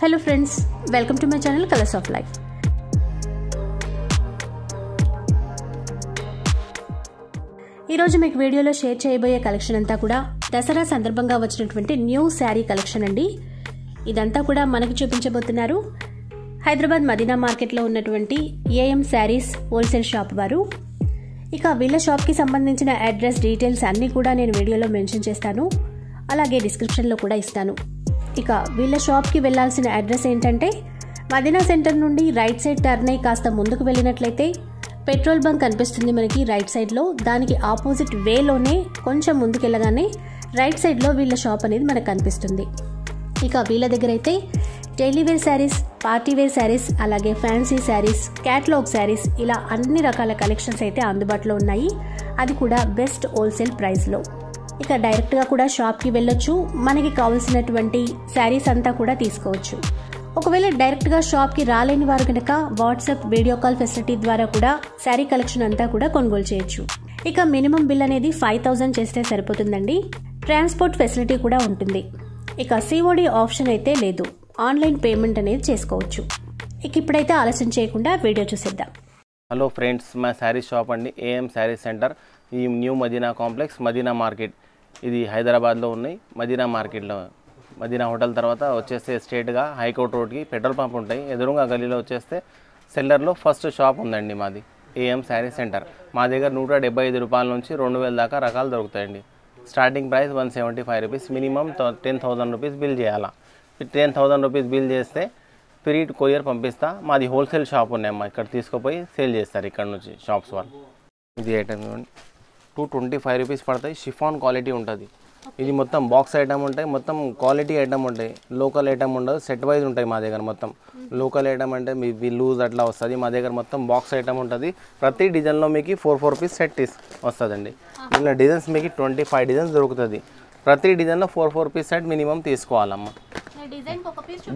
Hello friends, welcome to my channel Colors of Life. ఈ రోజు మీకు వీడియోలో షేర్ చేయబోయే కలెక్షన్ అంతా కూడా దసరా సందర్భంగా వచ్చినటువంటి న్యూ శారీ కలెక్షన్ అండి. ఇదంతా కూడా మనకి చూపించబోతున్నారు హైదరాబాద్ మదీనా మార్కెట్లో ఉన్నటువంటి ఏఎం శారీస్ హోల్సేల్ షాప్ వారు. ఇక వీళ్ళ షాప్కి సంబంధించిన అడ్రస్ డీటెయిల్స్ అన్నీ కూడా నేను వీడియోలో మెన్షన్ చేస్తాను, అలాగే డిస్క్రిప్షన్లో కూడా ఇస్తాను. ఇక వీళ్ళ షాప్కి వెళ్లాల్సిన అడ్రస్ ఏంటంటే మదీనా సెంటర్ నుండి రైట్ సైడ్ టర్న్ అయి కాస్త ముందుకు వెళ్ళినట్లయితే పెట్రోల్ బంక్ కనిపిస్తుంది మనకి రైట్ సైడ్లో. దానికి ఆపోజిట్ వేలోనే కొంచెం ముందుకెళ్ళగానే రైట్ సైడ్లో వీళ్ళ షాప్ అనేది మనకు కనిపిస్తుంది. ఇక వీళ్ళ దగ్గర అయితే daily wear saris, party wear saris, అలాగే ఫ్యాన్సీ శారీస్, క్యాటలాగ్ శారీస్ ఇలా అన్ని రకాల కలెక్షన్స్ అయితే అందుబాటులో ఉన్నాయి. అది కూడా బెస్ట్ హోల్సేల్ ప్రైస్లో. ఇక డైరెక్ట్గా కూడా షాప్కి వెళ్ళొచ్చు, మనకి కావాల్సినటువంటి శారీస్ అంతా కూడా తీసుకోవచ్చు. ఒకవేళ డైరెక్ట్గా షాప్కి రాలేని వారు కనుక వాట్సాప్ వీడియో కాల్ ఫెసిలిటీ ద్వారా కూడా శారీ కలెక్షన్ అంతా కూడా కొనుగోలు చేయొచ్చు. ఇక మినిమం బిల్ అనేది 5000 చేస్తే సరిపోతుందండి. ట్రాన్స్పోర్ట్ ఫెసిలిటీ కూడా ఉంటుంది. ఇక సిఓడి ఆప్షన్ అయితే లేదు, ఆన్లైన్ పేమెంట్ అనేది చేసుకోవచ్చు. ఇక ఇప్పుడైతే ఆలస్యం చేయకుండా వీడియో చూసేద్దాం. హలో ఫ్రెండ్స్, మా శారీ షాప్ అండి ఏఎం శారీ సెంటర్, ఈ new Madina complex, Madina market. ఇది హైదరాబాద్లో ఉన్నాయి. మదీనా మార్కెట్లో మదీనా హోటల్ తర్వాత వచ్చేస్తే స్ట్రేట్గా హైకోర్ట్ రోడ్కి పెట్రోల్ పంప్ ఉంటాయి. ఎదురుగా గలీలో వచ్చేస్తే సెల్లర్లో ఫస్ట్ షాప్ ఉందండి మాది ఏఎం శారీ సెంటర్. మా దగ్గర 175 రూపాయల నుంచి 2000 దాకా రకాలు దొరుకుతాయండి. Starting price 175 rupees, minimum 10,000 rupees bill చేయాలా. 10,000 రూపీస్ బిల్ చేస్తే ఫ్రీ కొరియర్ పంపిస్తా. మాది హోల్సేల్ షాప్ ఉన్నాయమ్మా, ఇక్కడ తీసుకుపోయి సేల్ చేస్తారు ఇక్కడ నుంచి షాప్స్ వాళ్ళు. ఇది ఐటమ్ 225 రూపీస్ పడతాయి. షిఫాన్ క్వాలిటీ ఉంటుంది. ఇది మొత్తం బాక్స్ ఐటమ్ ఉంటాయి, మొత్తం క్వాలిటీ ఐటమ్ ఉంటాయి. లోకల్ ఐటమ్ ఉండదు, సెట్ వైజ్ ఉంటాయి మా దగ్గర. మొత్తం లోకల్ ఐటమ్ అంటే మీ లూజ్ అట్లా వస్తుంది. మా దగ్గర మొత్తం బాక్స్ ఐటమ్ ఉంటుంది. ప్రతి డిజైన్లో మీకు 4 పీస్ సెట్ వస్తుందండి. ఇలా డిజైన్స్ మీకు 25 డిజైన్స్ దొరుకుతుంది. ప్రతి డిజైన్లో 4 పీస్ సెట్ మినిమం తీసుకోవాలమ్మా.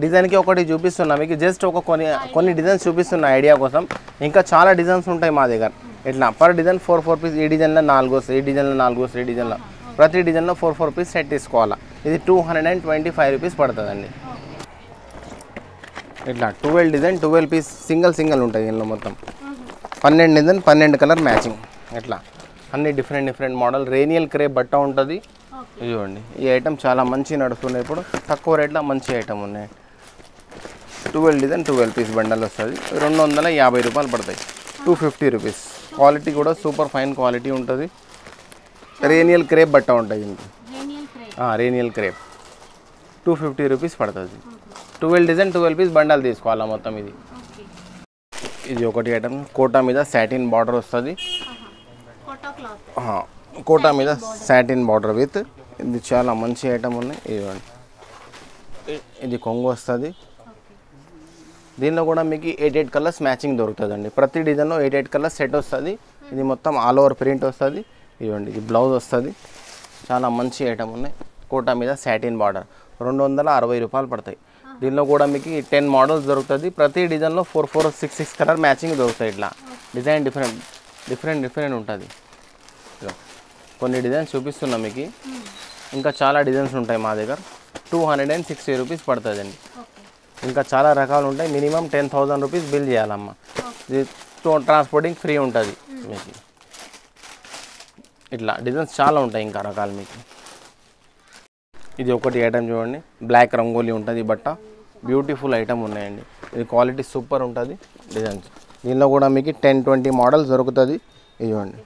డిజైన్కి ఒకటి చూపిస్తున్నా మీకు, జస్ట్ కొన్ని డిజైన్స్ చూపిస్తున్నా ఐడియా కోసం. ఇంకా చాలా డిజైన్స్ ఉంటాయి మా దగ్గర. ఇట్లా పర్ డిజైన్ 4 పీస్. ఈ డిజైన్లో 4 వస్తాయి, ఈ డిజైన్లో 4 వస్తాయి, ఈ డిజైన్లో ప్రతి డిజైన్లో 4 పీస్ సెట్ తీసుకోవాలా. ఇది 225 రూపీస్ పడుతుందండి. ఇట్లా 12 డిజైన్ 12 పీస్ సింగిల్ ఉంటాయి. దీనిలో మొత్తం 12 డిజైన్ 12 కలర్ మ్యాచింగ్. ఇట్లా అన్ని డిఫరెంట్ మోడల్. రేనియల్ క్రేప్ బట్ట ఉంటుంది. ఇదిగోండి, ఈ ఐటమ్ చాలా మంచి నడుస్తున్నాయి ఇప్పుడు. తక్కువ రేట్లో మంచి ఐటమ్ ఉన్నాయి. 12 డిజైన్ 12 పీస్ బండల్ వస్తుంది. 250 రూపాయలు పడతాయి. 250 రూపీస్. క్వాలిటీ కూడా సూపర్ ఫైన్ క్వాలిటీ ఉంటుంది. రేనియల్ క్రేప్ బట్ట ఉంటుంది దీనికి. రేనియల్ క్రేప్ 250 రూపీస్ పడుతుంది. 12 డిజైన్ 12 పీస్ బండల్ తీసుకోవాలా మొత్తం. ఇది ఒకటి ఐటమ్. కోటా మీద సాటిన్ బార్డర్ వస్తుంది. కోటా మీద సాటిన్ బార్డర్ విత్. ఇది చాలా మంచి ఐటమ్ ఉన్నాయి. ఇదిగోండి, ఇది కొంగు వస్తుంది. దీనిలో కూడా మీకు 8 కలర్స్ మ్యాచింగ్ దొరుకుతుందండి. ప్రతి డిజైన్లో 8 కలర్స్ సెట్ వస్తుంది. ఇది మొత్తం ఆల్ ఓవర్ ప్రింట్ వస్తుంది. ఇవ్వండి, ఇది బ్లౌజ్ వస్తుంది. చాలా మంచి ఐటమ్ ఉన్నాయి. కోటా మీద సాటిన్ బార్డర్ 260 రూపాయలు పడతాయి. దీనిలో కూడా మీకు 10 మోడల్స్ దొరుకుతుంది. ప్రతి డిజైన్లో 4 6 కలర్ మ్యాచింగ్ దొరుకుతాయి. ఇట్లా డిజైన్ డిఫరెంట్ ఉంటుంది. కొన్ని డిజైన్స్ చూపిస్తున్నా మీకు. ఇంకా చాలా డిజైన్స్ ఉంటాయి మా దగ్గర. 260 రూపీస్ పడుతుందండి. ఇంకా చాలా రకాలు ఉంటాయి. మినిమం 10,000 రూపీస్ బిల్ చేయాలమ్మా. ఇది ట్రాన్స్పోర్టింగ్ ఫ్రీ ఉంటుంది మీకు. ఇట్లా డిజైన్స్ చాలా ఉంటాయి ఇంకా రకాలు మీకు. ఇది ఒకటి ఐటమ్ చూడండి, బ్లాక్ రంగోలీ ఉంటుంది బట్ట. బ్యూటిఫుల్ ఐటమ్ ఉన్నాయండి. ఇది క్వాలిటీ సూపర్ ఉంటుంది. డిజైన్స్ దీనిలో కూడా మీకు 10-20 మోడల్స్ దొరుకుతుంది. ఇదిగోండి,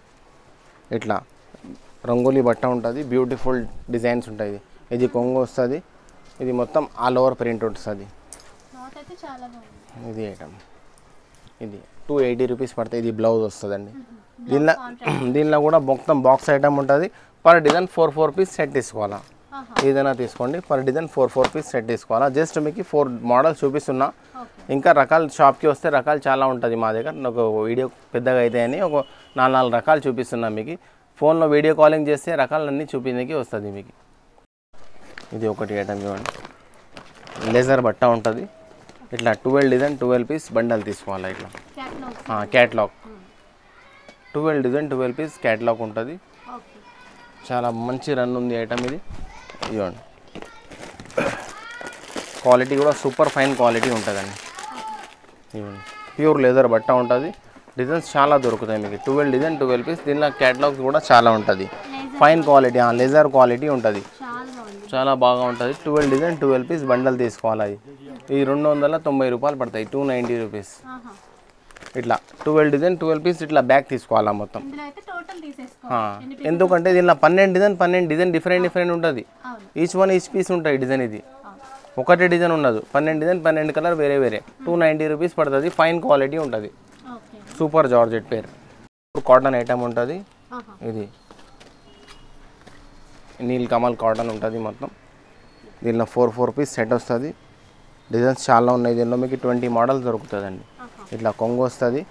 ఇట్లా రంగోలీ బట్ట ఉంటుంది. బ్యూటిఫుల్ డిజైన్స్ ఉంటాయి. ఇది కొంగు వస్తుంది. ఇది మొత్తం ఆల్ ఓవర్ ప్రింట్ వస్తుంది. ఇది ఐటమ్. ఇది 280 రూపీస్ పడతాయి. ఇది బ్లౌజ్ వస్తుందండి. దీనిలో కూడా మొత్తం బాక్స్ ఐటమ్ ఉంటుంది. పర్ డిజైన్ 4 పీస్ సెట్ తీసుకోవాలా. ఏదైనా తీసుకోండి, పర్ డిజైన్ 4 పీస్ సెట్ తీసుకోవాలా. జస్ట్ మీకు 4 మోడల్స్ చూపిస్తున్నా. ఇంకా రకాలు షాప్కి వస్తే రకాలు చాలా ఉంటుంది మా దగ్గర. ఒక వీడియో పెద్దగా అయితే అని ఒక 4 రకాలు చూపిస్తున్నా మీకు. ఫోన్లో వీడియో కాలింగ్ చేస్తే రకాలన్నీ చూపించడానికి వస్తుంది మీకు. ఇది ఒకటి ఐటమ్ చూడండి, లేజర్ బట్ట ఉంటుంది. ఇట్లా 12 డిజైన్ 12 పీస్ బండల్ తీసుకోవాలా. ఇట్లా క్యాట్లాగ్ 12 డిజైన్ 12 పీస్ క్యాట్లాగ్ ఉంటుంది. చాలా మంచి రన్ ఉంది ఐటమ్ ఇది. ఇవ్వండి, క్వాలిటీ కూడా సూపర్ ఫైన్ క్వాలిటీ ఉంటుందండి. ప్యూర్ లెదర్ బట్ట ఉంటుంది. డిజైన్స్ చాలా దొరుకుతాయి మీకు. 12 డిజైన్ 12 పీస్. దీనిలో క్యాటలాగ్స్ కూడా చాలా ఉంటుంది. ఫైన్ క్వాలిటీ లెదర్ క్వాలిటీ ఉంటుంది. చాలా బాగా ఉంటుంది. 12 డిజైన్ 12 పీస్ బండల్ తీసుకోవాలి. అది ఈ 290 రూపాయలు పడతాయి. 290 రూపీస్. ఇట్లా 12 డిజైన్ 12 పీస్ ఇట్లా బ్యాగ్ తీసుకోవాలా మొత్తం. ఎందుకంటే దీనిలో 12 డిజైన్ డిఫరెంట్ ఉంటుంది. ఈచ్ పీస్ ఉంటాయి డిజైన్. ఇది ఒకటే డిజైన్ ఉండదు. 12 కలర్ వేరే 290 రూపీస్ పడుతుంది. ఫైన్ క్వాలిటీ ఉంటుంది. సూపర్ జార్జెట్ పేర్ కాటన్ ఐటమ్ ఉంటుంది. ఇది నీల్ కమల్ కాటన్ ఉంటుంది మొత్తం. దీనిలో 4 పీస్ సెట్ వస్తుంది. డిజైన్స్ చాలా ఉన్నాయి. దీనిలో మీకు 20 మోడల్స్ దొరుకుతుందండి. ఇట్లా కొంగు వస్తుంది.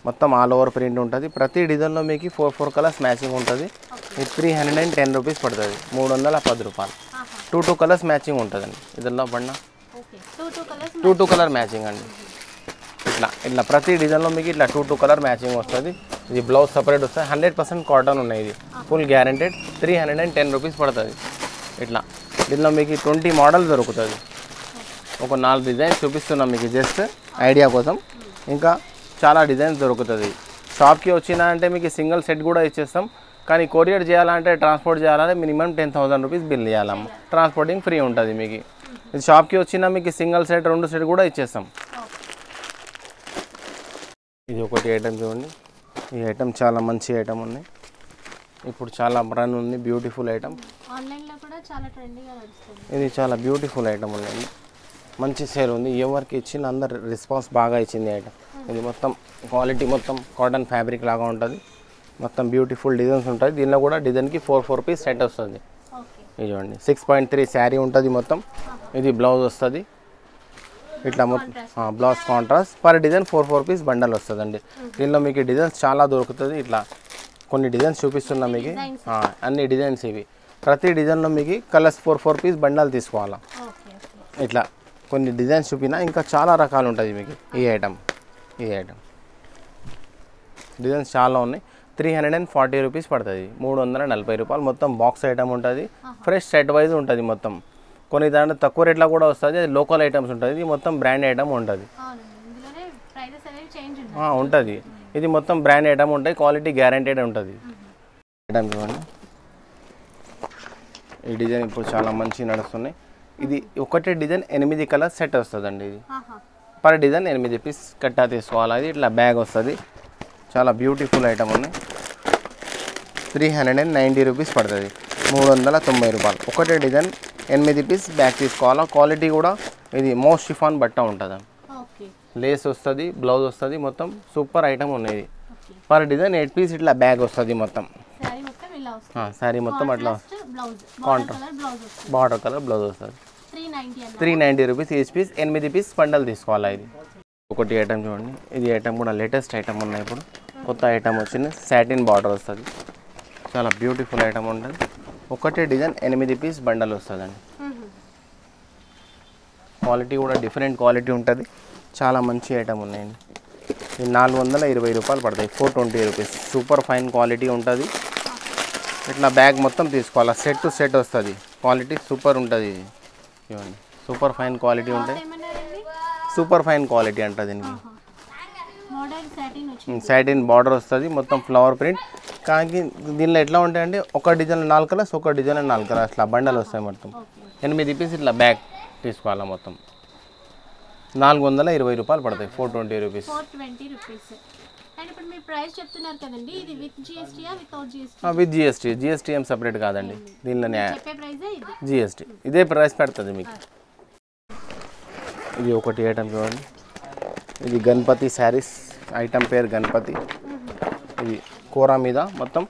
మొత్తం ఆల్ ఓవర్ ప్రింట్ ఉంటుంది. ప్రతి డిజైన్లో మీకు 4 కలర్స్ మ్యాచింగ్ ఉంటుంది. ఇది 310 రూపీస్ పడుతుంది. 310 రూపాయలు. 2 కలర్స్ మ్యాచింగ్ ఉంటుందండి. ఇదిలో బండ 2 కలర్ మ్యాచింగ్ అండి. ఇట్లా ప్రతి డిజైన్లో మీకు ఇట్లా 2 కలర్ మ్యాచింగ్ వస్తుంది. ఇది బ్లౌజ్ సపరేట్ వస్తుంది. 100% కాటన్ ఉన్నాయి. ఇది ఫుల్ గ్యారెంటెడ్. 310 రూపీస్ పడుతుంది. ఇట్లా దీనిలో మీకు 20 మోడల్ దొరుకుతుంది. ఒక 4 డిజైన్స్ చూపిస్తున్నాం మీకు జస్ట్ ఐడియా కోసం. ఇంకా చాలా డిజైన్స్ దొరుకుతుంది. షాప్కి వచ్చినా అంటే మీకు సింగిల్ సెట్ కూడా ఇచ్చేస్తాం. కానీ కొరియర్ చేయాలంటే ట్రాన్స్పోర్ట్ చేయాలంటే మినిమం 10,000 రూపీస్ బిల్ చేయాలమ్మ. ట్రాన్స్పోర్టింగ్ ఫ్రీ ఉంటుంది మీకు. ఇది షాప్కి వచ్చినా మీకు సింగిల్ సెట్ 2 సెట్ కూడా ఇచ్చేస్తాం. ఇది ఒకటి ఐటమ్ చూడండి. ఈ ఐటమ్ చాలా మంచి ఐటమ్ ఉంది. ఇప్పుడు చాలా రన్ ఉంది. Beautiful item. ఇది చాలా బ్యూటిఫుల్ ఐటమ్ ఉంది. మంచి సేల్ ఉంది. ఎవరికి ఇచ్చిన అందరు రెస్పాన్స్ బాగా ఇచ్చింది ఐటమ్. ఇది మొత్తం క్వాలిటీ మొత్తం కాటన్ ఫ్యాబ్రిక్ లాగా ఉంటుంది. మొత్తం బ్యూటిఫుల్ డిజైన్స్ ఉంటాయి. దీనిలో కూడా డిజైన్కి 4 పీస్ సెట్ వస్తుంది. ఇది చూడండి 6.3 శారీ ఉంటుంది మొత్తం. ఇది బ్లౌజ్ వస్తుంది. ఇట్లా మొత్తం blouse contrast. Per design 4 piece bundle వస్తుందండి. దీనిలో మీకు డిజైన్స్ చాలా దొరుకుతుంది. ఇట్లా కొన్ని డిజైన్స్ చూపిస్తున్నాం మీకు. అన్ని డిజైన్స్ ఇవి. ప్రతి డిజైన్లో మీకు కలర్స్ 4 పీస్ బండల్ తీసుకోవాలా. ఇట్లా కొన్ని డిజైన్స్ చూపినా ఇంకా చాలా రకాలు ఉంటుంది మీకు. ఈ ఐటమ్ డిజైన్స్ చాలా ఉన్నాయి. 340 రూపీస్ పడుతుంది. 340 రూపాయలు. మొత్తం బాక్స్ ఐటమ్ ఉంటుంది. ఫ్రెష్ సెట్ వైజ్ ఉంటుంది మొత్తం. కొన్ని దాంట్లో తక్కువ రేట్లో కూడా వస్తుంది. అది లోకల్ ఐటమ్స్ ఉంటుంది. ఇది మొత్తం బ్రాండ్ ఐటమ్ ఉంటుంది. ఉంటుంది. ఇది మొత్తం బ్రాండ్ ఐటమ్ ఉంటుంది. క్వాలిటీ గ్యారంటీడ్ ఉంటుంది. ఐటమ్ చూడండి. ఈ డిజైన్ ఇప్పుడు చాలా మంచి నడుస్తున్నాయి. ఇది ఒకటే డిజైన్ 8 కలర్ సెట్ వస్తుందండి. ఇది పర్ డిజైన్ 8 పీస్ కట్టా తీసుకోవాలి. అది ఇట్లా బ్యాగ్ వస్తుంది. చాలా బ్యూటిఫుల్ ఐటమ్ ఉంది. 390 రూపీస్ పడుతుంది. 390 రూపాయలు. ఒకటే డిజైన్ 8 పీస్ బ్యాగ్ తీసుకోవాలా. క్వాలిటీ కూడా ఇది మోస్ట్ షిఫాన్ బట్ట ఉంటుంది. లేస్ వస్తుంది. బ్లౌజ్ వస్తుంది. మొత్తం సూపర్ ఐటమ్ ఉన్నది. పర్ డిజైన్ 8 పీస్ ఇట్లా బ్యాగ్ వస్తుంది మొత్తం. శారీ మొత్తం అట్లా కాంట్రాస్ట్ బార్డర్ కలర్ బ్లౌజ్ వస్తుంది. 390 rupees each piece. 8 piece bundle తీసుకోవాలా. ఇది ఒకటి ఐటమ్ చూడండి. ఇది ఐటమ్ కూడా లేటెస్ట్ ఐటమ్ ఉన్నాయి. ఇప్పుడు కొత్త ఐటమ్ వచ్చింది. సాటిన్ బార్డర్ వస్తుంది. చాలా బ్యూటిఫుల్ ఐటమ్ ఉంటుంది. ఒకటే డిజైన్ 8 పీస్ బండల్ వస్తుందండి. క్వాలిటీ కూడా డిఫరెంట్ క్వాలిటీ ఉంటుంది. చాలా మంచి ఐటమ్ ఉన్నాయండి. ఇది 420 రూపాయలు పడతాయి. 420 రూపీస్. సూపర్ ఫైన్ క్వాలిటీ ఉంటుంది. ఇట్లా బ్యాగ్ మొత్తం తీసుకోవాలా. సెట్ టు సెట్ వస్తుంది. క్వాలిటీ సూపర్ ఉంటుంది. ఇవ్వండి సూపర్ ఫైన్ క్వాలిటీ ఉంటుంది. సూపర్ ఫైన్ క్వాలిటీ అంట దీనికి. సాటిన్ బార్డర్ వస్తుంది. మొత్తం ఫ్లవర్ ప్రింట్. కానీ దీనిలో ఎట్లా ఉంటాయంటే ఒక డిజైన్ 4 కలర్స్, ఒక డిజైన్ 4 కలర్స్ అట్లా బండలు వస్తాయి. మొత్తం 8 పీస్ ఇట్లా బ్యాగ్ తీసుకోవాలా. మొత్తం 420 రూపాయలు పడతాయి. 420 రూపీస్. With GST. జిఎస్టీ ఏం సపరేట్ కాదండి. దీనిలోనే జిఎస్టీ. ఇదే ప్రైస్ పెడుతుంది మీకు. ఇది ఒకటి ఐటమ్ చూడండి. ఇది గణపతి శారీస్ ఐటమ్ పేరు గణపతి. ఇది కూర మీద మొత్తం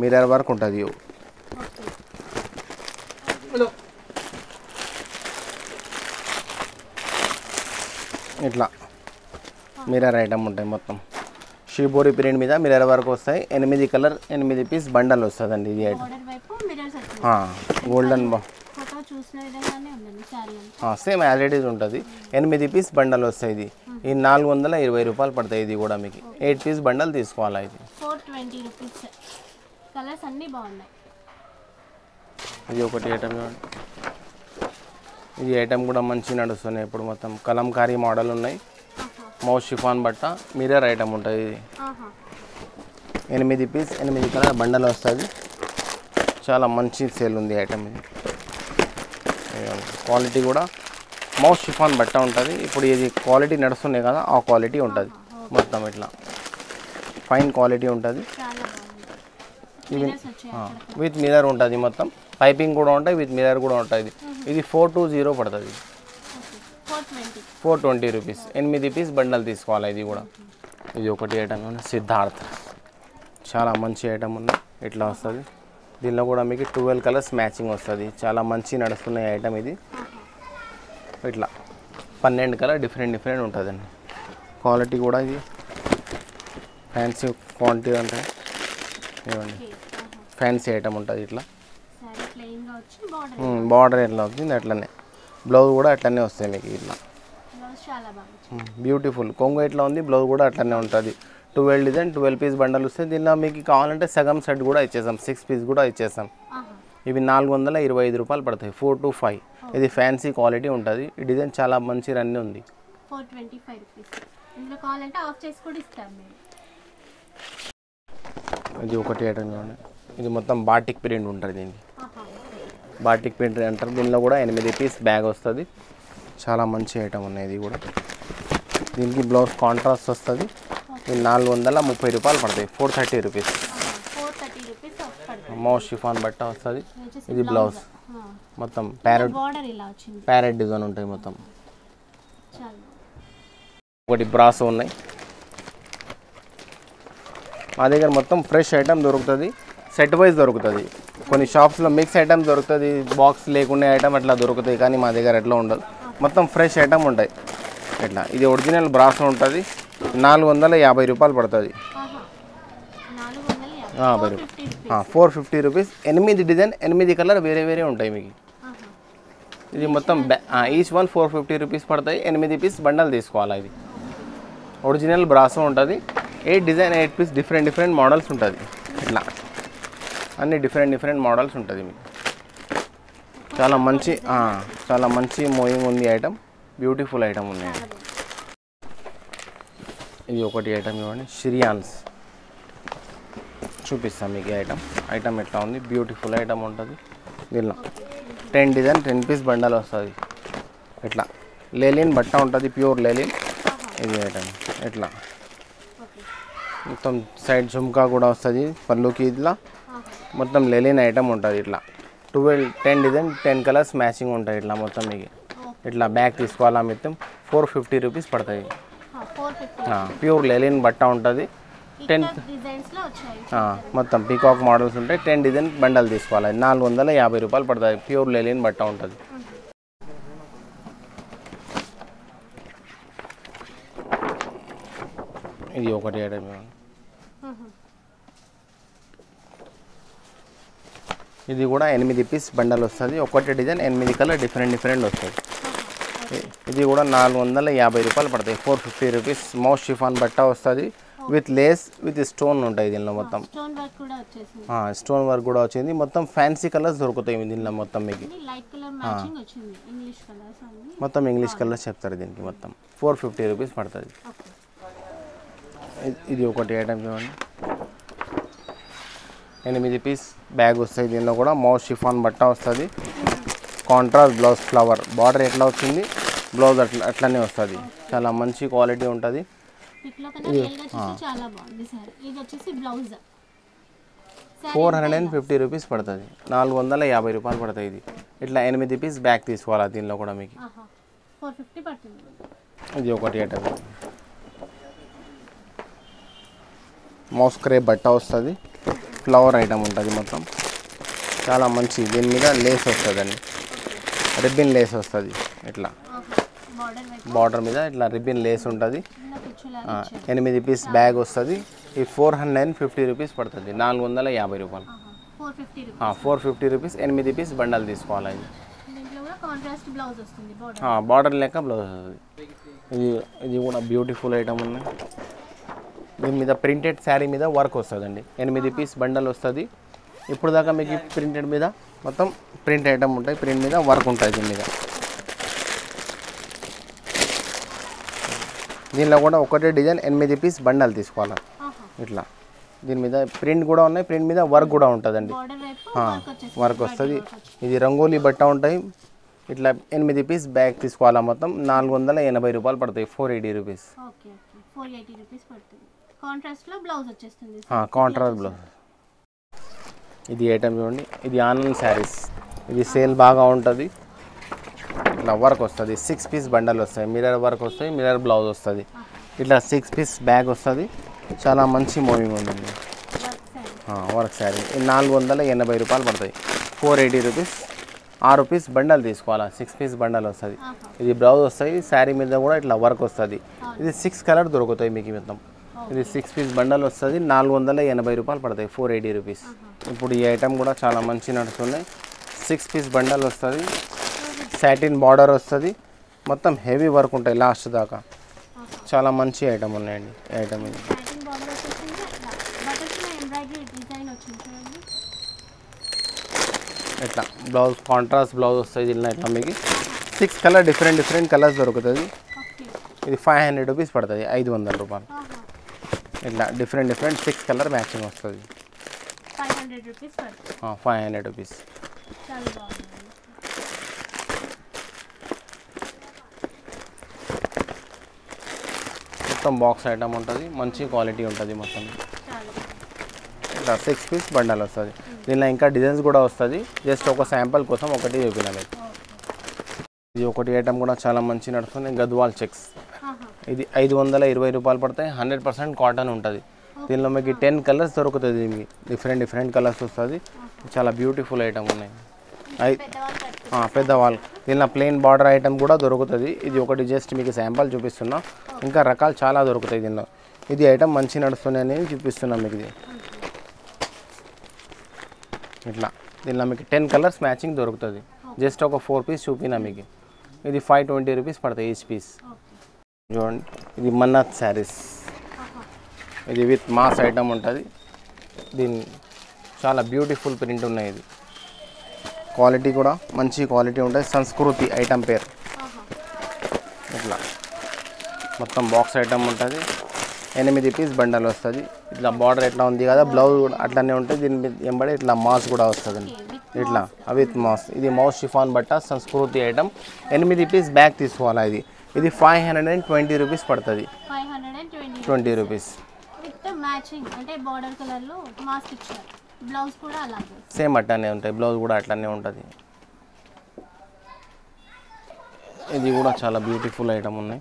మిర్రర్ వర్క్ ఉంటుంది. ఇట్లా మిర్రర్ ఐటమ్ ఉంటాయి. మొత్తం షీబోరి ప్రింట్ మీద మిర్రర్ వర్క్ వస్తాయి. 8 కలర్ 8 పీస్ బండల్ వస్తుందండి. ఇది item golden same as it is ఉంటుంది. 8 పీస్ బండల్ వస్తాయి. ఇది 420 రూపాయలు పడతాయి. ఇది కూడా మీకు 8 పీస్ బండల్ తీసుకోవాలా. ఇది 420 రూపీస్. కలర్స్ అన్నీ బాగున్నాయి. ఇది ఒకటి ఐటమ్ చూడండి. ఇది ఐటమ్ కూడా మంచి నడుస్తున్నాయి ఇప్పుడు మొత్తం కలంకారీ మోడల్ ఉన్నాయి. మౌస్ షిఫాన్ బట్ట మిర్రర్ ఐటమ్ ఉంటుంది. ఇది 8 పీస్ 8 కలర్ బండల్ వస్తుంది. చాలా మంచి సేల్ ఉంది ఐటమ్ ఇది. క్వాలిటీ కూడా మౌస్ షిఫాన్ బట్ట ఉంటుంది. ఇప్పుడు ఇది క్వాలిటీ నడుస్తున్నాయి కదా ఆ క్వాలిటీ ఉంటుంది మొత్తం ఇట్లా ఫైన్ క్వాలిటీ ఉంటుంది. ఈవెన్ విత్ మిర్రర్ ఉంటుంది మొత్తం. పైపింగ్ కూడా ఉంటాయి విత్ మిర్రర్ కూడా ఉంటుంది. ఇది 420 పడుతుంది. 420 రూపీస్ 8 పీస్ బండల్ తీసుకోవాలి. ఇది కూడా ఇది ఒకటి ఐటమ్ ఉంది. సిద్ధార్థ్ చాలా మంచి ఐటమ్ ఉంది. ఇట్లా వస్తుంది. దీనిలో కూడా మీకు 12 కలర్స్ మ్యాచింగ్ వస్తుంది. చాలా మంచి నడుస్తున్న ఐటమ్ ఇది. ఇట్లా 12 కలర్ డిఫరెంట్ ఉంటుందండి. క్వాలిటీ కూడా ఇది ఫ్యాన్సీ క్వాంటిటీ ఉంటాయి. ఇవ్వండి ఫ్యాన్సీ ఐటమ్ ఉంటుంది. ఇట్లా బార్డర్ ఎట్లా అవుతుంది అట్లనే బ్లౌజ్ కూడా అట్లనే వస్తాయి మీకు. ఇట్లా బ్యూటిఫుల్ కొంగు ఎట్లా ఉంది బ్లౌజ్ కూడా అట్లనే ఉంటుంది. 12 డిజైన్ 12 పీస్ బండల్ వస్తాయి. దీనిలో మీకు కావాలంటే సగం సెట్ కూడా ఇచ్చేసాం. 6 పీస్ కూడా ఇచ్చేసాం. ఇవి 425 రూపాయలు పడతాయి. 4 to 5. ఇది ఫ్యాన్సీ క్వాలిటీ ఉంటుంది. ఈ డిజైన్ చాలా మంచి రన్ ఉంది. 425 రూపీస్. ఇందులో కావాలంటే ఆఫ్ చేసి కూడా ఇస్తాం మేము. ఇది ఒకటి ఐటమ్ చూడండి. ఇది మొత్తం బాటిక్ ప్రింట్ ఉంటుంది. దీనికి బాటిక్ ప్రింట్ అంటారు. దీనిలో కూడా 8 పీస్ బ్యాగ్ వస్తుంది. చాలా మంచి ఐటమ్ ఉన్నాయి. ఇది కూడా దీనికి బ్లౌజ్ కాంట్రాస్ట్ వస్తుంది. ఇది 430 రూపాయలు పడతాయి. 430 రూపీస్. మౌస్ షిఫాన్ బట్ట వస్తుంది. ఇది బ్లౌజ్ మొత్తం ప్యారెట్ డిజైన్ ఉంటాయి మొత్తం. ఒకటి బ్రాస్ ఉన్నాయి. మా దగ్గర మొత్తం ఫ్రెష్ ఐటమ్ దొరుకుతుంది. సెట్ వైజ్ దొరుకుతుంది. కొన్ని షాప్స్లో మిక్స్ ఐటమ్ దొరుకుతుంది. బాక్స్ లేకుండా ఐటమ్ అట్లా దొరుకుతాయి. కానీ మా దగ్గర ఎట్లా ఉండదు. మొత్తం ఫ్రెష్ ఐటమ్ ఉంటాయి. ఇట్లా ఇది ఒరిజినల్ బ్రాస్ ఉంటుంది. 450 రూపాయలు పడుతుంది. 450 రూపీస్. 8 డిజైన్ 8 కలర్ వేరే ఉంటాయి మీకు. ఇది మొత్తం ఈచ్ వన్ 450 రూపీస్ పడతాయి. 8 పీస్ బండల్ తీసుకోవాలి. ఇది ఒరిజినల్ బ్రాసో ఉంటుంది. 8 డిజైన్ 8 పీస్ డిఫరెంట్ మోడల్స్ ఉంటుంది. ఇట్లా అన్ని డిఫరెంట్ మోడల్స్ ఉంటుంది మీకు. చాలా మంచి మూవింగ్ ఉంది ఐటమ్. బ్యూటిఫుల్ ఐటమ్ ఉన్నాయి. ఇది ఒకటి ఐటమ్ ఇవ్వండి. షిరియాన్స్ చూపిస్తాం మీకు. ఐటమ్ ఎట్లా ఉంది. బ్యూటిఫుల్ ఐటమ్ ఉంటుంది. దీనిలో 10 డిజైన్ 10 పీస్ బండల్ వస్తుంది. ఇట్లా లేలిన్ బట్ట ఉంటుంది. ప్యూర్ లేలిన్. ఇది ఐటమ్ ఇట్లా మొత్తం సైడ్ జుమ్కా కూడా వస్తుంది. పళ్ళుకి ఇట్లా మొత్తం లేలిన్ ఐటమ్ ఉంటుంది. ఇట్లా 10 డిజైన్ 10 కలర్స్ మ్యాచింగ్ ఉంటాయి. ఇట్లా మొత్తం మీకు ఇట్లా బ్యాగ్ తీసుకోవాలా మొత్తం 450 రూపీస్ పడుతుంది. ప్యూర్ లేలిన్ బట్ట ఉంటుంది. 10 మొత్తం పీకాక్ మోడల్స్ ఉంటాయి. 10 డిజైన్ బండల్ తీసుకోవాలి. 450 రూపాయలు పడుతుంది. ప్యూర్ లేలిన్ బట్ట ఉంటుంది. ఇది ఒకటి ఐటమ్. ఇది కూడా 8 పీస్ బండల్ వస్తుంది. ఒకటి డిజైన్ 8 కలర్ డిఫరెంట్ వస్తుంది. ఇది కూడా 450 రూపాయలు పడతాయి. 450 రూపీస్. మౌస్ షిఫాన్ బట్ట వస్తుంది. విత్ లేస్ విత్ స్టోన్ ఉంటాయి. దీనిలో మొత్తం స్టోన్ వర్క్ కూడా వచ్చింది. మొత్తం ఫ్యాన్సీ కలర్స్ దొరుకుతాయి దీనిలో మొత్తం మీకు. మొత్తం ఇంగ్లీష్ కలర్స్ చెప్తారు దీనికి. మొత్తం 450 రూపీస్ పడుతుంది. ఇది ఒకటి ఐటమ్ చూడండి. 8 పీస్ బ్యాగ్ వస్తాయి. దీనిలో కూడా మౌస్ షిఫాన్ బట్ట వస్తుంది. కాంట్రాస్ట్ బ్లౌజ్ ఫ్లవర్ బార్డర్ ఎట్లా వచ్చింది బ్లౌజ్ అట్లనే వస్తుంది. చాలా మంచి క్వాలిటీ ఉంటుంది. 450 రూపీస్ పడుతుంది. 450 రూపాయలు పడుతుంది. ఇది ఇట్లా 8 పీస్ బ్యాగ్ తీసుకోవాలి. దీనిలో కూడా మీకు ఇది ఒకటి ఐటమ్. మౌస్ క్రేప్ బట్ట వస్తుంది. ఫ్లవర్ ఐటమ్ ఉంటుంది మొత్తం. చాలా మంచి. దీని మీద లేస్ వస్తుందండి. రిబ్బిన్ లేస్ వస్తుంది. ఇట్లా బార్డర్ మీద ఇట్లా రిబ్బిన్ లేస్ ఉంటుంది. 8 పీస్ బ్యాగ్ వస్తుంది. ఈ 450 రూపీస్ పడుతుంది. 450 రూపాయలు. 450 రూపీస్. 8 పీస్ బండల్ తీసుకోవాలి. బార్డర్ లెక్క బ్లౌజ్ వస్తుంది. ఇది కూడా బ్యూటిఫుల్ ఐటమ్ ఉంది. దీని మీద ప్రింటెడ్ శారీ మీద వర్క్ వస్తుందండి. 8 పీస్ బండల్ వస్తుంది. ఇప్పుడు దాకా మీకు ప్రింటెడ్ మీద మొత్తం ప్రింట్ ఐటమ్ ఉంటాయి. ప్రింట్ మీద వర్క్ ఉంటుంది. దీని మీద దీనిలో కూడా ఒకటే డిజైన్ 8 పీస్ బండల్ తీసుకోవాలి ఇట్లా. దీని మీద ప్రింట్ కూడా ఉన్నాయి, ప్రింట్ మీద వర్క్ కూడా ఉంటుందండి, వర్క్ వస్తుంది. ఇది రంగోలీ బట్ట ఉంటాయి. ఇట్లా 8 పీస్ బ్యాగ్ తీసుకోవాలా, మొత్తం 480 రూపాయలు పడతాయి, 480 రూపీస్. Contrast blouse. ఇది ఐటమ్ చూడండి, ఇది ఆనంద్ శారీస్. ఇది సేల్ బాగా ఉంటుంది. ఇట్లా వర్క్ వస్తుంది, 6 పీస్ బండల్ వస్తాయి, మిర్రర్ వర్క్ వస్తాయి, మిర్రర్ బ్లౌజ్ వస్తుంది. ఇట్లా 6 పీస్ బ్యాగ్ వస్తుంది, చాలా మంచి మూవింగ్ ఉంటుంది. వర్క్ శారీ 480 రూపాయలు పడతాయి, 480 రూపీస్. 6 పీస్ బండల్ తీసుకోవాలా, 6 పీస్ బండల్ వస్తుంది. ఇది బ్లౌజ్ వస్తాయి, శారీ మీద కూడా ఇట్లా వర్క్ వస్తుంది. ఇది 6 కలర్ దొరుకుతాయి మీకు మొత్తం. ఇది 6 పీస్ బండల్ వస్తుంది, 480 రూపాయలు పడతాయి, 480 రూపీస్. ఇప్పుడు ఈ ఐటమ్ కూడా చాలా మంచి నడుస్తున్నాయి. 6 పీస్ బండల్ వస్తుంది, సాటిన్ బార్డర్ వస్తుంది, మొత్తం హెవీ వర్క్ ఉంటాయి లాస్ట్ దాకా. చాలా మంచి ఐటమ్ ఉన్నాయండి ఈ ఐటమ్. ఇది ఇట్లా బ్లౌజ్ కాంట్రాస్ట్ బ్లౌజ్ వస్తుంది. దీనిలో ఇట్లా మీకు 6 కలర్ డిఫరెంట్ కలర్స్ దొరుకుతుంది. ఇది 500 రూపీస్ పడుతుంది, 500 రూపాయలు. ఇట్లా డిఫరెంట్ 6 కలర్ మ్యాచింగ్ వస్తుంది, 500 రూపీస్. మొత్తం బాక్స్ ఐటమ్ ఉంటుంది, మంచి క్వాలిటీ ఉంటుంది మొత్తం. ఇట్లా 6 పీస్ బండల్ వస్తుంది. దీనిలో ఇంకా డిజైన్స్ కూడా వస్తుంది, జస్ట్ ఒక శాంపుల్ కోసం ఒకటి చూపినా మీకు. ఇది ఒకటి ఐటమ్ కూడా చాలా మంచి నడుస్తుంది, గద్వాల్ చెక్స్. ఇది 520 రూపాయలు పడతాయి, 100% కాటన్ ఉంటుంది. దీనిలో మీకు 10 కలర్స్ దొరుకుతుంది, మీకు డిఫరెంట్ కలర్స్ వస్తుంది. చాలా బ్యూటిఫుల్ ఐటమ్ ఉన్నాయి. పెద్దవాళ్ళు. దీనిలో ప్లెయిన్ బార్డర్ ఐటమ్ కూడా దొరుకుతుంది. ఇది ఒకటి జస్ట్ మీకు శాంపుల్ చూపిస్తున్నా, ఇంకా రకాలు చాలా దొరుకుతాయి దీనిలో. ఇది ఐటమ్ మంచి నడుస్తుంది అని చూపిస్తున్నాం మీకు. ఇది ఇట్లా దీనిలో మీకు 10 కలర్స్ మ్యాచింగ్ దొరుకుతుంది. జస్ట్ ఒక 4 పీస్ చూపినా మీకు. ఇది 520 రూపీస్ పడతాయి ఈచ్ పీస్. చూడండి, ఇది మన్నాత్ శారీస్. ఇది విత్ మాస్ ఐటమ్ ఉంటుంది. దీని చాలా బ్యూటిఫుల్ ప్రింట్ ఉన్నాయి. ఇది క్వాలిటీ కూడా మంచి క్వాలిటీ ఉంటుంది. సంస్కృతి ఐటమ్ పేరు. ఇట్లా మొత్తం బాక్స్ ఐటమ్ ఉంటుంది, 8 పీస్ బండల్ వస్తుంది. ఇట్లా బార్డర్ ఎట్లా ఉంది కదా, బ్లౌజ్ కూడా అట్లానే ఉంటుంది. దీని మీద ఎంబడి ఇట్లా మాస్ కూడా వస్తుందండి, ఇట్లా విత్ మాస్. ఇది మౌస్ షిఫాన్ బట్ట, సంస్కృతి ఐటమ్. 8 పీస్ బ్యాగ్ తీసుకోవాలా. ఇది 520 రూపీస్ పడుతుంది, 20 రూపీస్. సేమ్ అట్లానే ఉంటాయి, బ్లౌజ్ కూడా అట్లానే ఉంటుంది. ఇది కూడా చాలా బ్యూటిఫుల్ ఐటమ్ ఉన్నాయి.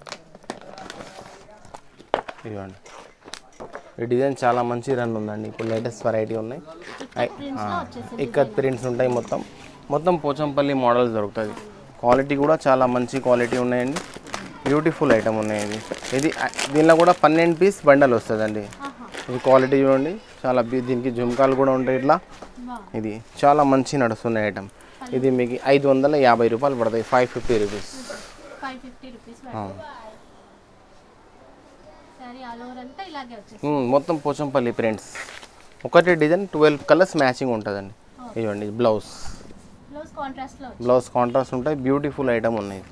ఇదిగోండి, ఈ డిజైన్ చాలా మంచి రన్ ఉందండి. ఇప్పుడు లేటెస్ట్ వెరైటీ ఉన్నాయి. ఇక్కత్ ప్రింట్స్ ఉంటాయి. మొత్తం పోచంపల్లి మోడల్స్ దొరుకుతుంది. క్వాలిటీ కూడా చాలా మంచి క్వాలిటీ ఉన్నాయండి. బ్యూటిఫుల్ ఐటమ్ ఉన్నాయండి. ఇది దీనిలో కూడా 12 పీస్ బండల్ వస్తుందండి. ఇది క్వాలిటీ చూడండి, చాలా దీనికి జుమ్కాలు కూడా ఉంటాయి ఇట్లా. ఇది చాలా మంచి నడుస్తున్న ఐటమ్. ఇది మీకు 550 రూపాయలు పడతాయి, 550 రూపీస్. మొత్తం పోచంపల్లి ప్రింట్స్. ఒకటి డిజైన్ 12 కలర్స్ మ్యాచింగ్ ఉంటుందండి. ఇవ్వండి బ్లౌజ్ కాంట్రాస్ట్ ఉంటాయి. బ్యూటిఫుల్ ఐటమ్ ఉన్నాయి.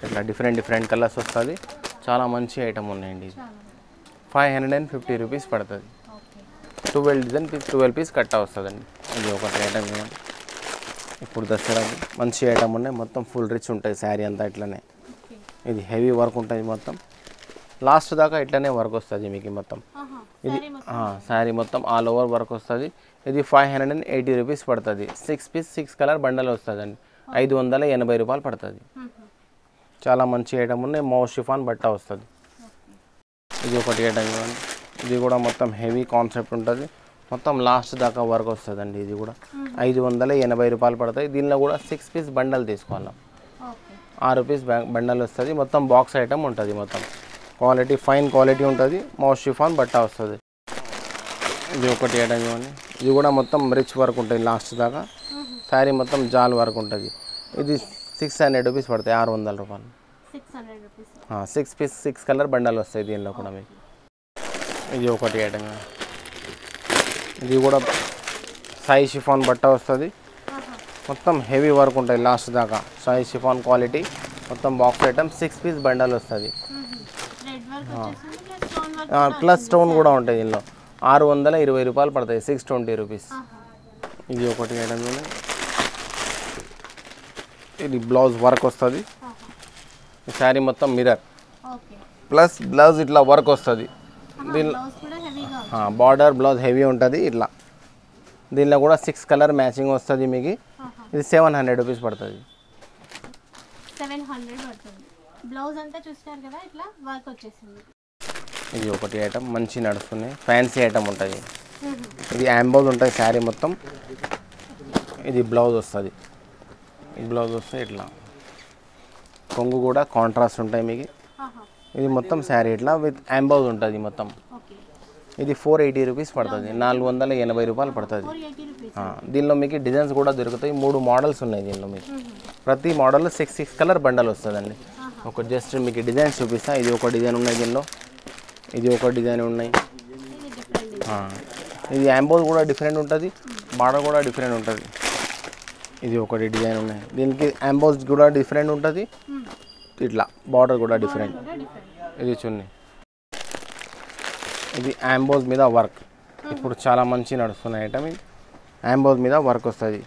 ఇట్లా డిఫరెంట్ కలర్స్ వస్తుంది. చాలా మంచి ఐటమ్ ఉన్నాయండి. ఇది 550 రూపీస్ పడుతుంది. 12 పీస్ కట్ట వస్తుందండి. ఇది ఒకటి ఐటమ్. ఇప్పుడు దసరాకి మంచి ఐటమ్ ఉన్నాయి. మొత్తం ఫుల్ రిచ్ ఉంటుంది శారీ అంతా ఇట్లనే. ఇది హెవీ వర్క్ ఉంటుంది. మొత్తం లాస్ట్ దాకా ఇట్లనే వర్క్ వస్తుంది మీకు మొత్తం. ఇది శారీ మొత్తం ఆల్ ఓవర్ వర్క్ వస్తుంది. ఇది 580 రూపీస్ పడుతుంది. 6 పీస్ 6 కలర్ బండల్ వస్తుందండి. 580 రూపాయలు పడుతుంది. చాలా మంచి ఐటమ్ ఉన్నాయి. మౌస్ షిఫాన్ బట్ట వస్తుంది. ఇది ఒకటి ఐటమ్ ఇవ్వండి. ఇది కూడా మొత్తం హెవీ కాన్సెప్ట్ ఉంటుంది. మొత్తం లాస్ట్ దాకా వర్క్ వస్తుందండి. ఇది కూడా 580 రూపాయలు పడతాయి. దీనిలో కూడా 6 పీస్ బండల్ తీసుకోవాలి. 6 పీస్ బండల్ వస్తుంది. మొత్తం బాక్స్ ఐటమ్ ఉంటుంది. మొత్తం క్వాలిటీ ఫైన్ క్వాలిటీ ఉంటుంది. మౌస్ షిఫాన్ బట్ట వస్తుంది. ఇది ఒకటి ఐటమ్ ఇవ్వండి. ఇది కూడా మొత్తం రిచ్ వర్క్ ఉంటుంది లాస్ట్ దాకా. శారీ మొత్తం జాల్ వర్క్ ఉంటుంది. ఇది 600 రూపీస్ పడతాయి, 600 రూపాయలు. 6 పీస్ 6 కలర్ బండల్ వస్తాయి దీనిలో కూడా మీకు. ఇది ఒకటి ఐటమ్. ఇది కూడా సాయి షిఫాన్ బట్ట వస్తుంది. మొత్తం హెవీ వర్క్ ఉంటుంది లాస్ట్ దాకా. సాయి షిఫాన్ క్వాలిటీ మొత్తం బాక్స్ ఐటమ్ 6 పీస్ బండల్ వస్తుంది. రెడ్ వర్క్ వచ్చేసింది plus stone work plus stone కూడా ఉంటుంది దీనిలో. 620 రూపాయలు పడతాయి, 620 రూపీస్. ఇది ఒకటి ఐటమ్. ఇది బ్లౌజ్ వర్క్ వస్తుంది. ఈ శారీ మొత్తం మిర్రర్ ప్లస్ బ్లౌజ్ ఇట్లా వర్క్ వస్తుంది. దీనిలో బార్డర్ బ్లౌజ్ హెవీ ఉంటుంది ఇట్లా. దీనిలో కూడా 6 కలర్ మ్యాచింగ్ వస్తుంది మీకు. ఇది 700 రూపీస్ పడుతుంది. 700 పడుతుంది. బ్లౌజ్ అంతా చూస్తారు కదా ఇట్లా వర్క్ వచ్చేసింది. ఇది ఒకటి ఐటమ్ మంచి నడుస్తుంది, ఫ్యాన్సీ ఐటమ్ ఉంటుంది. ఇది యాంబోజ్ ఉంటుంది శారీ మొత్తం. ఇది బ్లౌజ్ వస్తుంది. ఈ బ్లౌజ్ వస్తే ఇట్లా కొంగు కూడా కాంట్రాస్ట్ ఉంటాయి మీకు. ఇది మొత్తం శారీ ఇట్లా విత్ యాంబోజ్ ఉంటుంది మొత్తం. ఇది 480 రూపీస్ పడుతుంది, 480 రూపాయలు పడుతుంది. దీనిలో మీకు డిజైన్స్ కూడా దొరుకుతాయి. 3 మోడల్స్ ఉన్నాయి దీనిలో మీకు. ప్రతి మోడల్ 6 కలర్ బండల్ వస్తుందండి. ఒక జస్ట్ మీకు డిజైన్స్ చూపిస్తా. ఇది ఒక డిజైన్ ఉన్నాయి దీనిలో, ఇది ఒక డిజైన్ ఉన్నాయి. ఇది యాంబోజ్ కూడా డిఫరెంట్ ఉంటుంది, బార్డర్ కూడా డిఫరెంట్ ఉంటుంది. ఇది ఒకటి డిజైన్ ఉన్నాయి. దీనికి యాంబోజ్ కూడా డిఫరెంట్ ఉంటుంది, ఇట్లా బార్డర్ కూడా డిఫరెంట్. ఇది చున్నీ. ఇది యాంబోజ్ మీద వర్క్ ఇప్పుడు చాలా మంచి నడుస్తున్న ఐటమ్. ఇది యాంబోజ్ మీద వర్క్ వస్తుంది.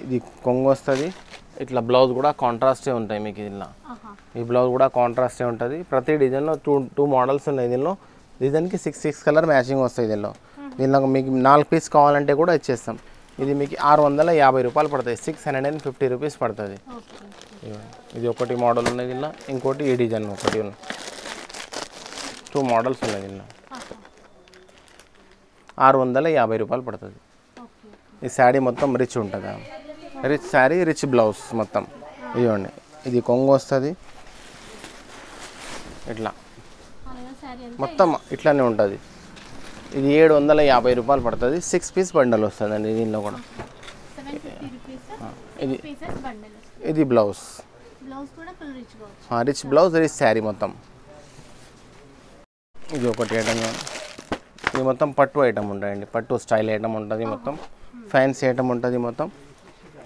ఇది కొంగు వస్తుంది. ఇట్లా బ్లౌజ్ కూడా కాంట్రాస్టే ఉంటాయి మీకు. ఇలా ఈ బ్లౌజ్ కూడా కాంట్రాస్టే ఉంటుంది. ప్రతి డిజైన్లో టూ మోడల్స్ ఉన్నాయి దీనిలో. డిజైన్కి 6 కలర్ మ్యాచింగ్ వస్తాయి దీనిలో. దీనిలో మీకు 4 పీస్ కావాలంటే కూడా ఇచ్చేస్తాం. ఇది మీకు 650 రూపాయలు పడుతుంది, 650 రూపీస్ పడుతుంది. ఇది ఒకటి మోడల్ ఉన్నాయి దీనిలో. ఇంకోటి ఈ డిజైన్ ఒకటి ఉన్నాయి. 2 మోడల్స్ ఉన్నాయి దీనిలో. 650 రూపాయలు పడుతుంది. ఈ శారీ మొత్తం రిచ్ ఉంటుంది. రిచ్ శారీ, రిచ్ బ్లౌజ్ మొత్తం. ఇదిగోండి, ఇది కొంగు వస్తుంది ఇట్లా మొత్తం ఇట్లానే ఉంటుంది. ఇది 750 రూపాయలు పడుతుంది. 6 పీస్ బండల్ వస్తుందండి దీనిలో కూడా. ఇది blouse, rich blouse, rich sari మొత్తం. ఇది ఒకటి ఐటమ్. ఇది మొత్తం పట్టు ఐటమ్ ఉంటాయండి, పట్టు స్టైల్ ఐటమ్ ఉంటుంది మొత్తం. ఫ్యాన్సీ ఐటమ్ ఉంటుంది మొత్తం.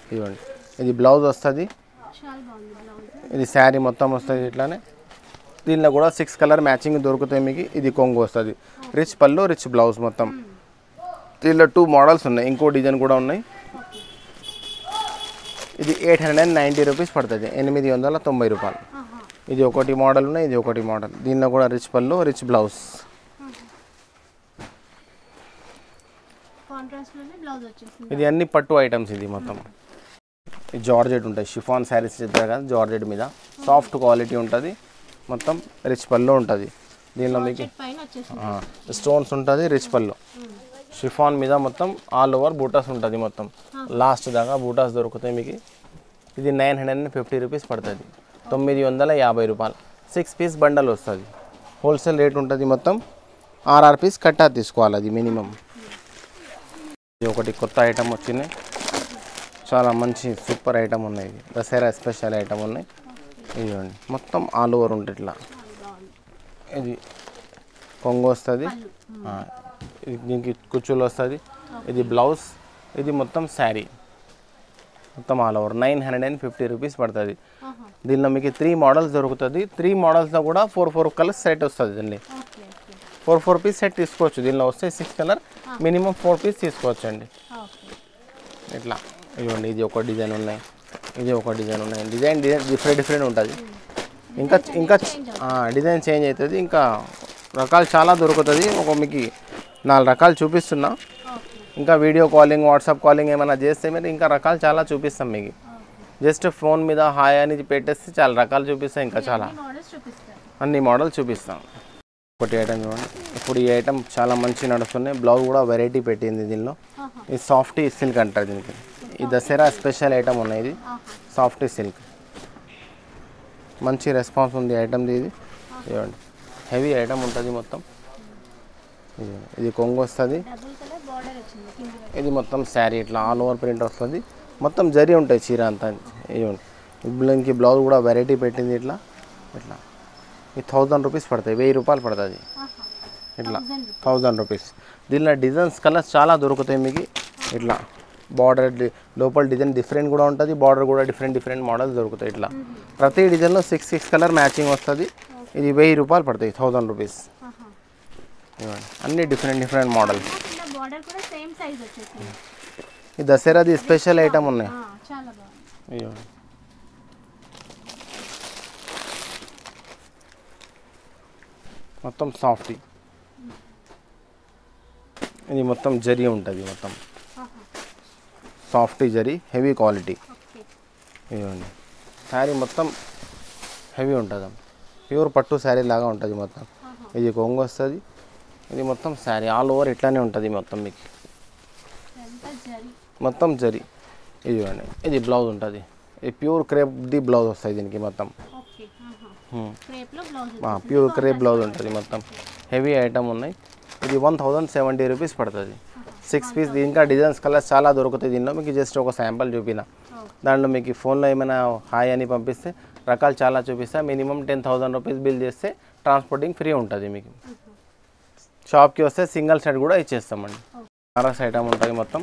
ఇదిగోండి, ఇది బ్లౌజ్ వస్తుంది. ఇది శారీ మొత్తం వస్తుంది ఇట్లానే. దీనిలో కూడా 6 కలర్ మ్యాచింగ్ దొరుకుతాయి మీకు. ఇది కొంగు వస్తుంది, రిచ్ పళ్ళు, రిచ్ బ్లౌజ్ మొత్తం. దీనిలో 2 మోడల్స్ ఉన్నాయి, ఇంకో డిజైన్ కూడా ఉన్నాయి. ఇది 890 రూపీస్ పడుతుంది, 890 రూపాయలు. ఇది ఒకటి మోడల్ ఉన్నాయి, ఇది ఒకటి మోడల్. దీనిలో కూడా రిచ్ పళ్ళు, రిచ్ బ్లౌజ్. ఇది అన్ని పట్టు ఐటమ్స్. ఇది మొత్తం జార్జెట్ ఉంటుంది, షిఫాన్ శారీస్ చేస్తారు కదా జార్జెట్ మీద. సాఫ్ట్ క్వాలిటీ ఉంటుంది మొత్తం. రిచ్ పళ్ళు ఉంటుంది దీనిలో మీకు. స్టోన్స్ ఉంటుంది, రిచ్ పళ్ళు. షిఫాన్ మీద మొత్తం ఆల్ ఓవర్ బూటాస్ ఉంటుంది మొత్తం. లాస్ట్ దాకా బూటాస్ దొరుకుతాయి మీకు. ఇది 950 రూపీస్ పడుతుంది, 950 రూపాయలు. 6 పీస్ బండల్ వస్తుంది. హోల్సేల్ రేట్ ఉంటుంది మొత్తం. 6 పీస్ కట్టా తీసుకోవాలి, అది మినిమం. ఇది ఒకటి కొత్త ఐటమ్ వచ్చింది, చాలా మంచి సూపర్ ఐటమ్ ఉన్నాయి. ఇది దసరా స్పెషల్ ఐటమ్ ఉన్నాయి. ఇదిగోండి, మొత్తం ఆల్ ఓవర్ ఉంటుంది ఇట్లా. ఇది కొంగు వస్తుంది, దీనికి కుచ్చులు వస్తుంది. ఇది బ్లౌజ్, ఇది మొత్తం శారీ మొత్తం ఆల్ ఓవర్. 950 రూపీస్ పడుతుంది. దీనిలో మీకు 3 మోడల్స్ దొరుకుతుంది. 3 మోడల్స్లో కూడా 4 కలర్స్ సెట్ వస్తుంది అండి. 4 పీస్ సెట్ తీసుకోవచ్చు. దీనిలో వస్తే 6 కలర్, మినిమం 4 పీస్ తీసుకోవచ్చు అండి. ఇట్లా ఇవ్వండి, ఇది ఒక డిజైన్ ఉన్నాయి, ఇది ఒక డిజైన్ ఉన్నాయి. డిజైన్ డిఫరెంట్ ఉంటుంది. ఇంకా డిజైన్ చేంజ్ అవుతుంది. ఇంకా రకాలు చాలా దొరుకుతుంది. ఒక మీకు 4 రకాలు చూపిస్తున్నా. ఇంకా వీడియో కాలింగ్, వాట్సాప్ కాలింగ్ ఏమైనా చేస్తే మీరు ఇంకా రకాలు చాలా చూపిస్తాం మీకు. జస్ట్ ఫోన్ మీద హాయ్ అని పెట్టేస్తే చాలా రకాలు చూపిస్తాం. ఇంకా చాలా అన్ని మోడల్స్ చూపిస్తాం. ఒకటి ఐటమ్ చూడండి, ఇప్పుడు ఈ ఐటమ్ చాలా మంచి నడుస్తున్నాయి. బ్లౌజ్ కూడా వెరైటీ పెట్టింది దీనిలో. ఇది సాఫ్టీ సిల్క్ అంటారు దీనికి. ఈ దసరా స్పెషల్ ఐటమ్ ఉన్నాయి. ఇది సాఫ్టీ సిల్క్, మంచి రెస్పాన్స్ ఉంది ఐటమ్ది. ఇది చూడండి, హెవీ ఐటమ్ ఉంటుంది మొత్తం. ఇది కొంగు వస్తుంది. ఇది మొత్తం శారీ ఇట్లా ఆల్ ఓవర్ ప్రింట్ వస్తుంది. మొత్తం జరీ ఉంటాయి చీర అంతా. ఇవ్వండి, బ్లౌజ్ కూడా వెరైటీ పెట్టింది ఇట్లా. ఇట్లా ఇది 1000 రూపీస్ పడతాయి, 1000 రూపాయలు పడుతుంది ఇట్లా. 1000 రూపీస్. దీనిలో డిజైన్స్ కలర్స్ చాలా దొరుకుతాయి మీకు. ఇట్లా బార్డర్ లోపల డిజైన్ డిఫరెంట్ కూడా ఉంటుంది, బార్డర్ కూడా డిఫరెంట్ మోడల్స్ దొరుకుతాయి. ఇట్లా ప్రతి డిజైన్లో 6 కలర్ మ్యాచింగ్ వస్తుంది. ఇది 1000 రూపాయలు పడతాయి, 1000 రూపీస్. అన్ని డిఫరెంట్ మోడల్స్. ఈ దసరాది స్పెషల్ ఐటమ్ ఉన్నాయి. మొత్తం సాఫ్టీ, ఇది మొత్తం జరీ ఉంటుంది, మొత్తం సాఫ్టీ జరీ, హెవీ క్వాలిటీ. ఇదిగోండి శారీ మొత్తం హెవీ ఉంటుంది, ప్యూర్ పట్టు శారీ లాగా ఉంటుంది మొత్తం. ఇది కొంగు వస్తుంది, ఇది మొత్తం శారీ ఆల్ ఓవర్ ఇట్లానే ఉంటుంది మొత్తం మీకు, మొత్తం జరీ. ఇదిగోండి ఇది బ్లౌజ్ ఉంటుంది, ఇది ప్యూర్ క్రేప్ది బ్లౌజ్ వస్తుంది దీనికి మొత్తం, ప్యూర్ క్రేప్ బ్లౌజ్ ఉంటుంది మొత్తం. హెవీ ఐటమ్ ఉన్నాయి. ఇది 1070 రూపీస్ పడుతుంది, 6 పీస్. ఇంకా డిజైన్స్ కలర్స్ చాలా దొరుకుతాయి దీనిలో. మీకు జస్ట్ ఒక శాంపుల్ చూపిన, దాంట్లో మీకు ఫోన్లో ఏమైనా హాయ్ అని పంపిస్తే రకాలు చాలా చూపిస్తా. మినిమం 10,000 రూపీస్ బిల్ చేస్తే ట్రాన్స్పోర్టింగ్ ఫ్రీ ఉంటుంది మీకు. షాప్కి వస్తే సింగిల్ సెట్ కూడా ఇచ్చేస్తామండి. బనారస్ ఐటమ్ ఉంటుంది మొత్తం,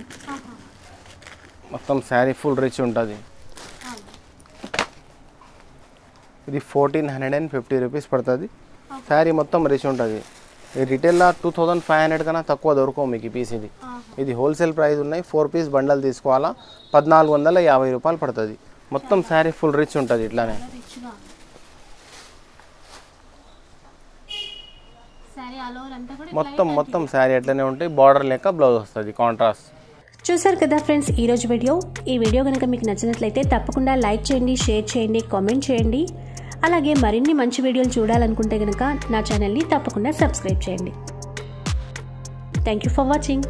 మొత్తం శారీ ఫుల్ రిచ్ ఉంటుంది. ఇది 1450 రూపీస్ పడుతుంది, శారీ మొత్తం రిచ్ ఉంటుంది. ఈ రిటైల్లో 2500 కన్నా తక్కువ దొరకవు మీకు ఈ పీస్. ఇది హోల్సేల్ ప్రైస్ ఉన్నాయి. 4 పీస్ బండల్ తీసుకోవాలా, 1450 రూపాయలు పడుతుంది. మొత్తం శారీ ఫుల్ రిచ్ ఉంటుంది ఇట్లానే. మొత్తం శారీ అట్లనే ఉంటాయి, బార్డర్ లెక్క బ్లౌజ్ వస్తుంది కాంట్రాస్ట్. చూసారు కదా ఫ్రెండ్స్ ఈరోజు వీడియో. ఈ వీడియో కనుక మీకు నచ్చినట్లయితే తప్పకుండా లైక్ చేయండి, షేర్ చేయండి, కామెంట్ చేయండి. అలాగే మరిన్ని మంచి వీడియోలు చూడాలనుకుంటే కనుక నా ఛానల్ని తప్పకుండా సబ్స్క్రైబ్ చేయండి. Thank you for watching.